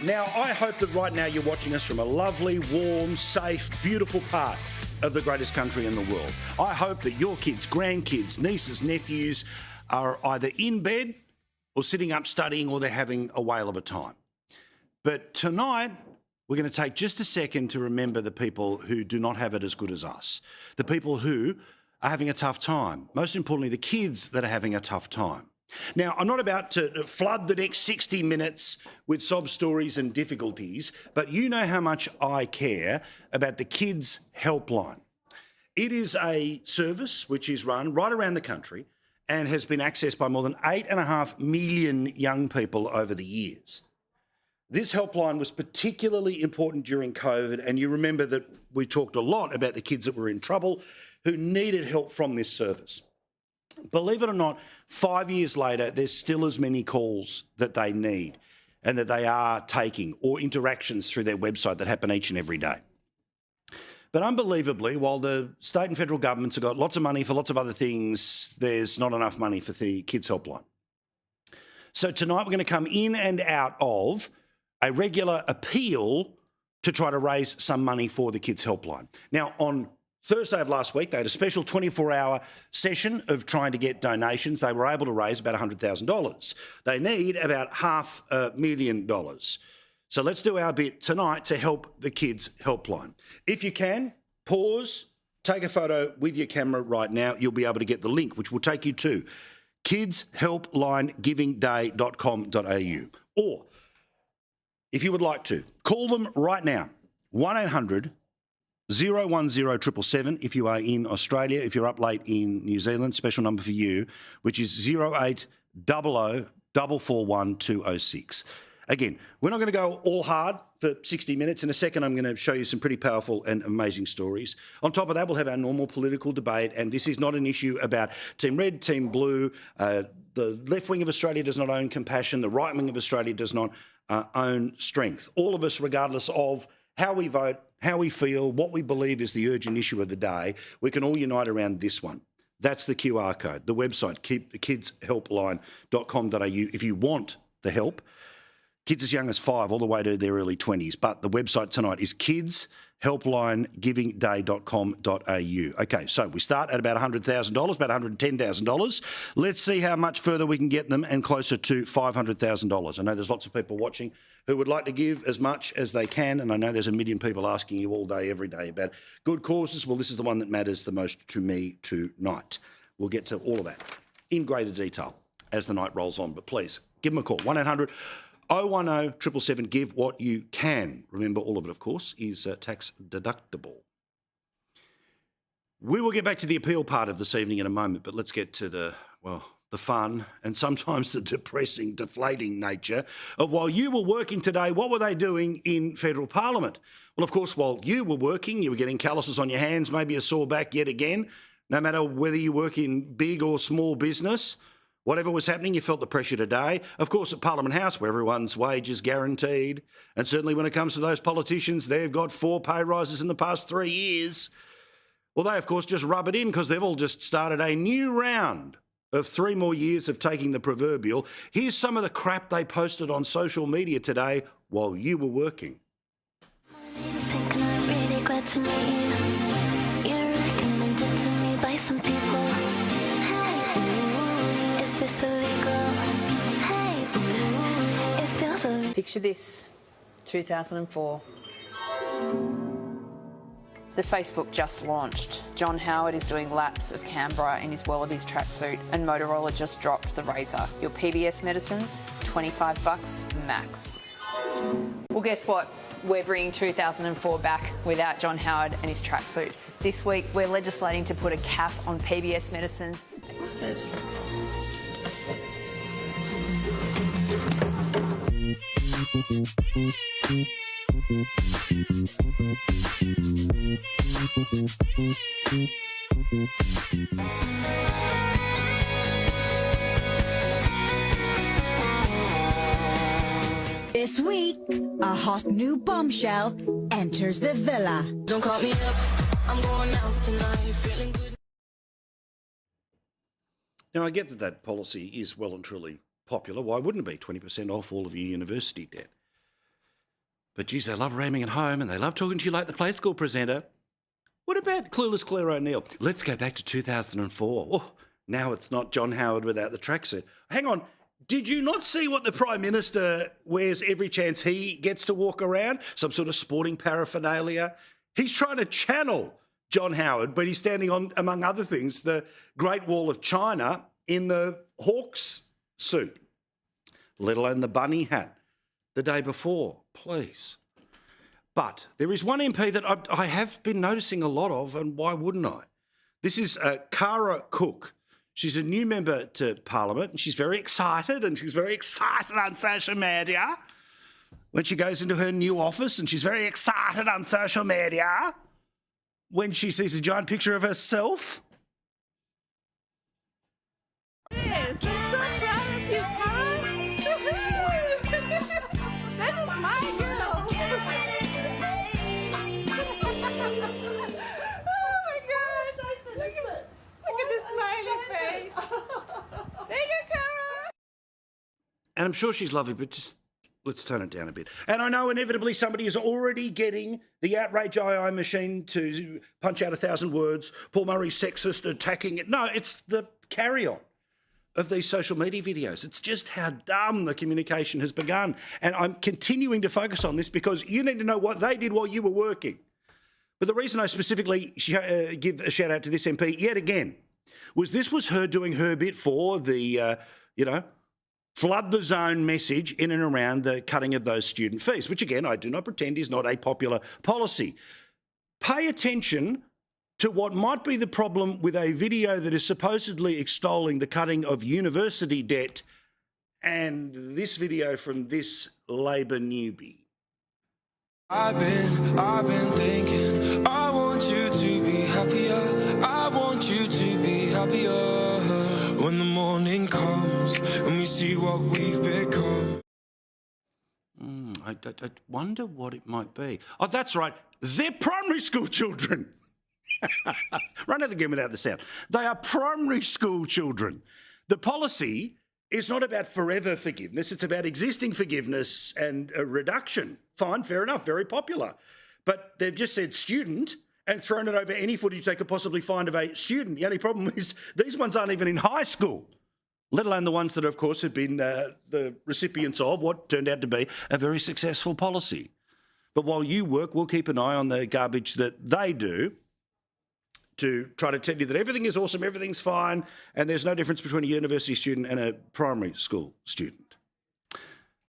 Now, I hope that right now you're watching us from a lovely, warm, safe, beautiful part of the greatest country in the world. I hope that your kids, grandkids, nieces, nephews are either in bed or sitting up studying, or they're having a whale of a time. But tonight, we're going to take just a second to remember the people who do not have it as good as us, the people who are having a tough time, most importantly, the kids that are having a tough time. Now, I'm not about to flood the next 60 minutes with sob stories and difficulties, but you know how much I care about the Kids Helpline. It is a service which is run right around the country and has been accessed by more than 8.5 million young people over the years. This helpline was particularly important during COVID, and you remember that we talked a lot about the kids that were in trouble who needed help from this service. Believe it or not, 5 years later, there's still as many calls that they need and that they are taking, or interactions through their website that happen each and every day. But unbelievably, while the state and federal governments have got lots of money for lots of other things, there's not enough money for the Kids Helpline. So tonight we're going to come in and out of a regular appeal to try to raise some money for the Kids Helpline. Now, on Thursday of last week, they had a special 24-hour session of trying to get donations. They were able to raise about $100,000. They need about $500,000. So let's do our bit tonight to help the Kids Helpline. If you can, pause, take a photo with your camera right now. You'll be able to get the link, which will take you to kidshelplinegivingday.com.au. Or, if you would like to, call them right now, 1-800 010 777 if you are in Australia. If you're up late in New Zealand, special number for you, which is 0800 441 206. Again, we're not going to go all hard for 60 minutes. In a second, I'm going to show you some pretty powerful and amazing stories. On top of that, we'll have our normal political debate, and this is not an issue about Team Red, Team Blue. The left wing of Australia does not own compassion. The right wing of Australia does not own strength. All of us, regardless of how we vote, how we feel, what we believe is the urgent issue of the day, we can all unite around this one. That's the QR code, the website, kidshelpline.com.au. If you want the help, kids as young as 5 all the way to their early 20s. But the website tonight is kidshelplinegivingday.com.au. Okay, so we start at about $100,000, about $110,000. Let's see how much further we can get them and closer to $500,000. I know there's lots of people watching who would like to give as much as they can, and I know there's a million people asking you all day, every day about good causes. Well, this is the one that matters the most to me tonight. We'll get to all of that in greater detail as the night rolls on. But please, give them a call, 1-800 010 777. Give what you can. Remember, all of it, of course, is tax deductible. We will get back to the appeal part of this evening in a moment, but let's get to the fun and sometimes the depressing, deflating nature of while you were working today, what were they doing in federal parliament? Well, of course, while you were working, you were getting calluses on your hands, maybe a sore back yet again. No matter whether you work in big or small business, whatever was happening, you felt the pressure today. Of course, at Parliament House, where everyone's wage is guaranteed, and certainly when it comes to those politicians, they've got 4 pay rises in the past 3 years. Well, they, of course, just rub it in because they've all just started a new round of 3 more years of taking the proverbial. Here's some of the crap they posted on social media today while you were working. My name is Pink and I'm really glad to meet you. You're recommended to me by some people. Hey, ooh, is this illegal? Hey, ooh, it feels illegal. Picture this, 2004. The Facebook just launched. John Howard is doing laps of Canberra in his Wallabies tracksuit, and Motorola just dropped the Razor. Your PBS medicines, $25 max. Well, guess what? We're bringing 2004 back without John Howard and his tracksuit. This week, we're legislating to put a cap on PBS medicines. This week, a hot new bombshell enters the villa. Don't call me up, I'm going out tonight, feeling good. Now, I get that that policy is well and truly popular. Why wouldn't it be 20% off all of your university debt? But, geez, they love ramming it home and they love talking to you like the play school presenter. What about clueless Claire O'Neill? Let's go back to 2004. Oh, now it's not John Howard without the tracksuit. Hang on. Did you not see what the Prime Minister wears every chance he gets to walk around? Some sort of sporting paraphernalia. He's trying to channel John Howard, but he's standing on, among other things, the Great Wall of China in the Hawks suit, let alone the bunny hat the day before. Please. But there is one MP that I have been noticing a lot of, and why wouldn't I? This is Cara Cook. She's a new member to Parliament, and she's very excited, on social media when she goes into her new office, and she's very excited on social media when she sees a giant picture of herself. Yes, I'm so proud of you, Cara. That is my girl. Oh my gosh, look at the smiley face. There you go, Cara. And I'm sure she's lovely, but just let's tone it down a bit. And I know inevitably somebody is already getting the outrage II machine to punch out 1,000 words. Paul Murray's sexist, attacking it. No, it's the carry-on of these social media videos. It's just how dumb the communication has begun. And I'm continuing to focus on this because you need to know what they did while you were working. But the reason I specifically give a shout out to this MP yet again was this was her doing her bit for the, flood the zone message in and around the cutting of those student fees, which again, I do not pretend is not a popular policy. Pay attention to what might be the problem with a video that is supposedly extolling the cutting of university debt and this video from this Labor newbie. I've been thinking, I want you to be happier. I want you to be happier. When the morning comes and we see what we've become. I wonder what it might be. Oh, that's right. They're primary school children. Run it again without the sound. They are primary school children. The policy is not about forever forgiveness. It's about existing forgiveness and a reduction. Fine, fair enough, very popular. But they've just said student and thrown it over any footage they could possibly find of a student. The only problem is these ones aren't even in high school, let alone the ones that, of course, have been the recipients of what turned out to be a very successful policy. But while you work, we'll keep an eye on the garbage that they do to try to tell you that everything is awesome, everything's fine, and there's no difference between a university student and a primary school student.